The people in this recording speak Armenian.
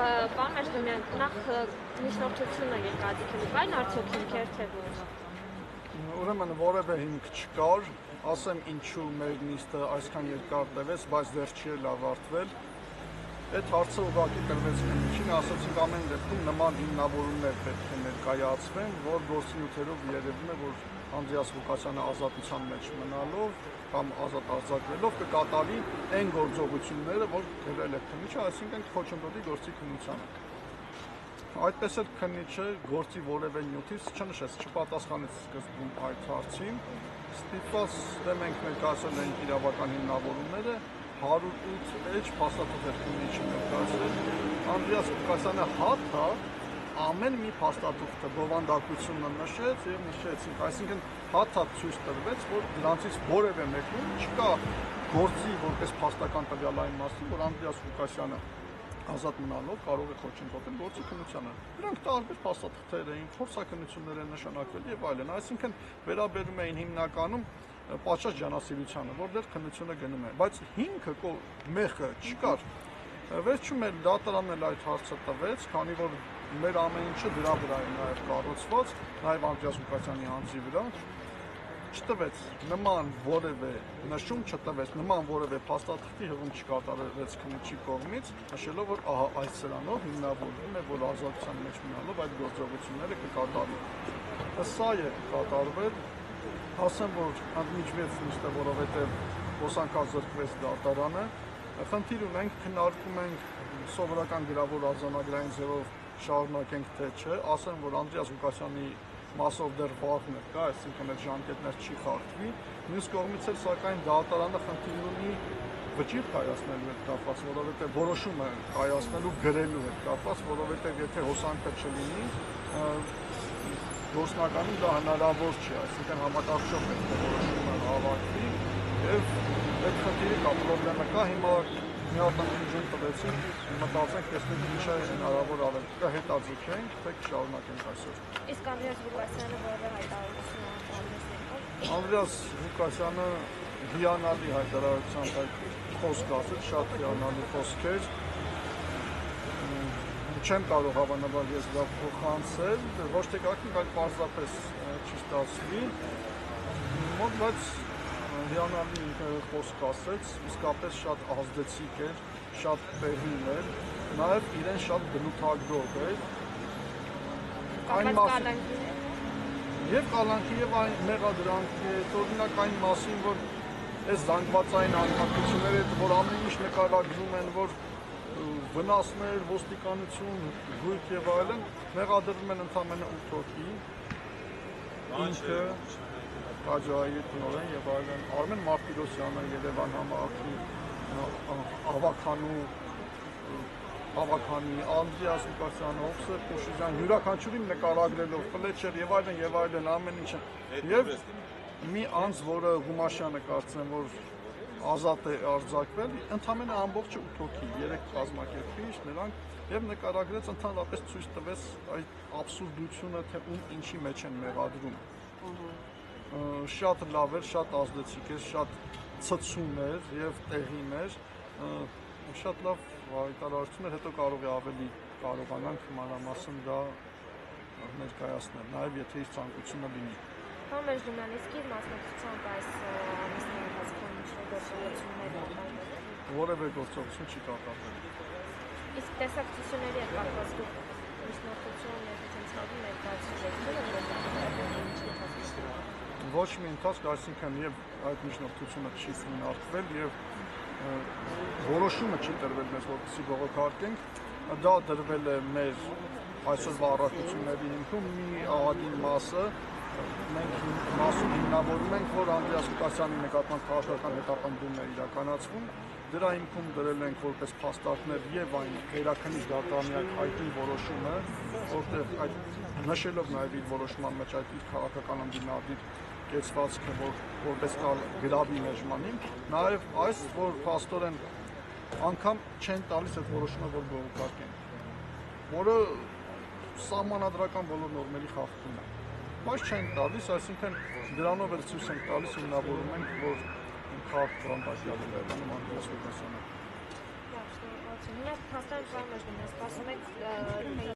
Պարոն Մերժդոմյան, նախ միջնորդությունը երկարաձգելու կային արդյոք հիմքեր թե ոչ։ Ուրեմն որևէ հիմք չկար, ասեմ ինչու մեր նիստը այսքան երկար տևեց, բայց դեռ չի էլ ավարտվել։ Այդ հարցը ուղղակի տրվեց քննիչին, ասացինք ամեն դեպքում նման հիմնավորումներ պետք է ներկայացվեն, որ գործնյութերով երևում է, որ Անդրեաս Ղուկասյանը ազատության մեջ մնալով կամ ազատ արձակվելով կկատարի այն գործողությունները, որ գրել է քննիչը, այսինքն խոչընդոտի գործի քննությանը։ Այդպես էլ քննիչը գործի որևէ նյութից չնշեց, չպատասխանեց սկզբում այդ հարցին, ստիպված մենք ներկայացրել ենք իրավական հիմնավորումները, 108 էջ փաստաթուղթ էր քննիչը ներկայացրել, Անդրեաս Ղուկասյանը հատա ամեն մի փաստաթուղթը բովանդակությունը նշեց եւ նշեցինք, այսինքն հատհատ ցույց տրվեց, որ դրանցից որևէ մեկում չկա գործի որպես փաստական տվյալ այն մասին, որ Անդրեաս Ղուկասյանը ազատ մնալով կարող է խոչընդոտել գործի քննությանը։ Դրանք տարբեր փաստաթղթեր էին, փորձաքննություններ են նշանակվել եւ այլն, այսինքն վերաբերում էին հիմնականում պատշաճ ջանասիրությանը, որտեղ քննությունը գնում է, բայց հիմքը մեղքը չկար։ Վերջում էլ դատարանն էլ այդ հարցը տվեց, քանի որ մեր ամեն ինչը դրա վրա է նաև կառուցված, նաև Անդրեաս Ղուկասյանի անձի վրա, չտվեց նման որևէ նշում, չտվեց նման որևէ փաստաթղթի հղում չկատարվեց քննիչի կողմից, նշելով, որ ահա այս սրանով հիմնավորվում է, որ ազատության մեջ մնալով այդ գործողությունները կկատարվի։ Սա է կատարվել, ասեմ, որ ընդմիջվեց նիստը, որովհետև ոսանկազրկվեց դատարանը, խնդիր ունենք, քննարկում ենք սովորական գրավոր արձանագրային ձևով շարունակենք թե չէ, ասեմ, որ Անդրեաս Ղուկասյանի մասով դեռ վաղն է կա, այսինքն այդ ժամկետներ չի խախտվի, մյուս կողմից էլ սակայն դատարանը խնդիր ունի վճիռ կայացնելու հետ կապված, որովհետև որոշումը կայացնելու գրելու հետ կապված, որովհետև եթե հոսանքը չլինի, գործնականում դա հնարավոր չի, այսինքն համակարգչով պետք է որոշումը հավաքվի եւ այդ խնդիրը կա, պրոբլեմը կա, հիմա մի հատ ընդմիջում տվեցին, մտածենք, տեսնենք ինչ է հնարավոր ավել, կհետաձգենք, թե կշարունակենք այսօր։ Իսկ Անդրեաս Ղուկասյանը որևէ հայտարարություն Անդրեաս Ղուկասյանը հիանալի հայտարարությամբ այդ խոսք ասել, շատ հիանալի խոսք էր, չեմ կարող հավանաբար ես դա փոխանցել, ոչ թե կարգին, այլ պարզապես չստացվի, բայց հիանալի խոսք ասեց, իսկապես շատ ազդեցիկ էր, շատ տեղին էր, նաև իրեն շատ բնութագրող էր, եւ կալանքի եւ այն մեղադրանքի, օրինակ այն մասին, որ այս զանգվածային հանրապետությունները, որ ամեն ինչ նկարագրում են, որ վնասներ, ոստիկանություն, գույք եւ այլն, մեղադրվում են ընդամենը 8 հոգի, ինքը Աջայի տնօրեն եւ այլն, Արմեն Մարտիրոսյանը, Երևան համայնքի հավաքանի, Անդրեաս Ղուկասյանը, Օքսեր Փոշիզյան, յուրաքանչյուրին նկարագրելով, Ֆլեչեր եւ այլն, ամեն ինչը։ Եվ մի անձ, որը Ղումաշյանը կարծեմ, որ ազատ է արձակվել, ընդամենը ամբողջը 8 հոգի, 3 կազմակերպիչ, նրանք եւ նկարագրեց, ընդհանրապես ցույց տվեց այդ աբսուրդությունը, թե ում ինչի մեջ են մեղադրում։ Շատ լավ էր, շատ ազդեցիկ էր, շատ ցցում էր եւ տեղին էր, շատ լավ հայտարարություն էր, հետո կարող է ավելի կարողանանք մանրամասն դա ներկայացնել, նաեւ եթե իր ցանկությունը լինի։ Պարոն Մերժդոմյան, իսկ իր մասնակցությամբ այս ամիսների ընթացքում ինչ գործողություններ կատարվել։ Որևէ գործողություն չի կատարվել։ Իսկ տեսակցությունների հետ կապված դուք միջնորդություն եւ ցանցի ներկայացուցիչ ոչ մի ընթացք, այսինքն եւ այդ միջնորդությունը չի քննարկվել եւ որոշումը չի տրվել մեզ, որպեսզի բողոքարկենք, դա դրվել է մեր այսօրվա առաքությունների հիմքում մի ահագին մասը, մենք մասում հիմնավորում ենք, որ Անդրեաս Ղուկասյանի նկատմամբ քաղաքական հետապնդումն է իրականացվում, դրա հիմքում դրել ենք որպես փաստարկներ եւ այն վերաքննիչ դատարանի հայտնի որոշումը, որտեղ այդ նշելով նաեւ իր որոշման մեջ այդ իր քաղաքական ընդդիմադիր կեցվածքը, որպես գրավի մեժմանին, նաև այս, որ փաստորեն անգամ չեն տալիս այդ որոշումը, որ բողոքարկեն, որը սահմանադրական բոլոր նորմերի խախտում է, բայց չեն տալիս, այսինքն դրանով էլ ցույց ենք տալիս, հիմնավորում ենք, որ քաղաքական պատժամիջոցներ Անդրեաս Ղուկասյանը։ Հիմա փաստորեն